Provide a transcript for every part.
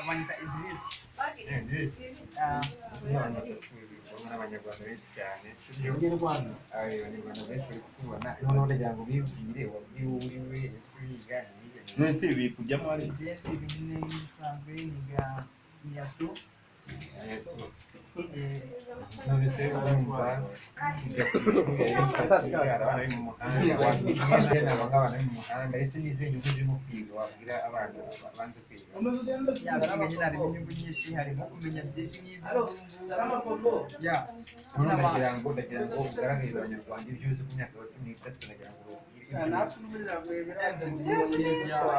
wanita Idris abanyarwanda benshi cyane abanyarwanda benshi bari kukubona noneho ndagira ngo bibwire wabwiye uriwe ese wiga mwese biri kujyamo ari ibintu bisanzwe niga siyatu none se urumva kujya ku ishuri abana bari mu muhanda wabwira abana bari mu muhanda ese n'izihe nyungu zirimo kwiga wabwira abana banze kwiga kwiga nyine harimo inyungu nyinshi harimo kumenya byinshi ndagira ngo ugaragarize abanyarwanda ibyo uzi ku myaka ya 13 ndagira ngo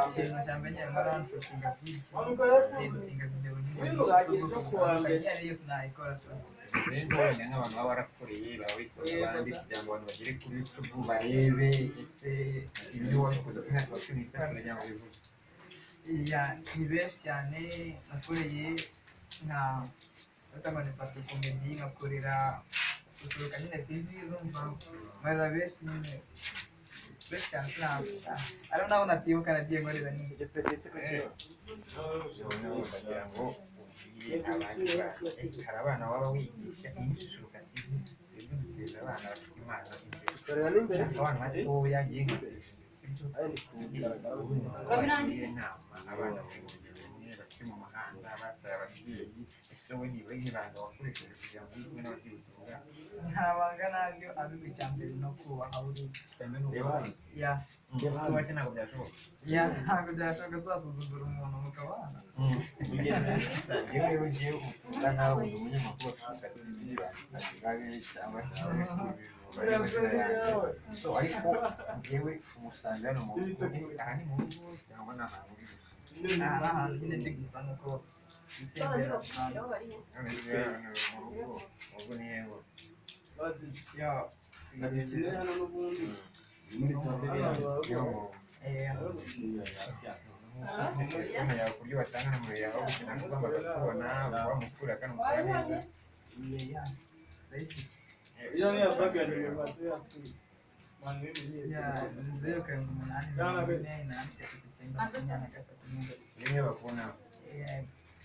ikintu cya mbere nyine baranshutinga editinga video nayikora rero nk'abantu baba barakoreye babikoreye abandi kugira ngo abantu bagere kuri YouTube barebe ese ibyo wabikoze ku myaka ya 13 ndagira ngo bivuge ni benshi cyane nakoreye nka utamanisa ku komedi nkakorera gusohoka nyine TV urumva barira benshi nyine benshi cyane ari naho natibuka nagiye nkorera n'ibyo petese ko cyo ndagira ngo abandi hari abana baba wigisha inyishuka TV ibyo biteza abana bafite impano imbere abana batoya ngiye abana bafite mu mahanga basaba ababyeyi ese we niba yibanga wakoresheje kugira ngo wizwe n'ababyeyi utunga ntabanga nabyo abigwa icya mbere no kubaha buri ntabwo byashoboka uzasuzugura umuntu mukabana yewe ugiye ukunda nawe uri umunyamakuru ukagira cyangwa se ariko yewe umusanga hano mu rugo aha ni mu rugo cyangwa ni ahantu aha ahantu nyine ndi gusa nuko itembera bisanzwe mu rugo ni yewe uburyo batanga nomero yawe kugira ngo ugomba kubona wamukura kandi umukora neza rimwe bakubona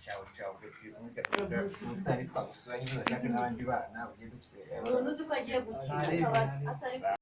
ciao ciao utari twagusura nyine bashaka n'abandi bana ugiye dutera uzi ko agiye gukina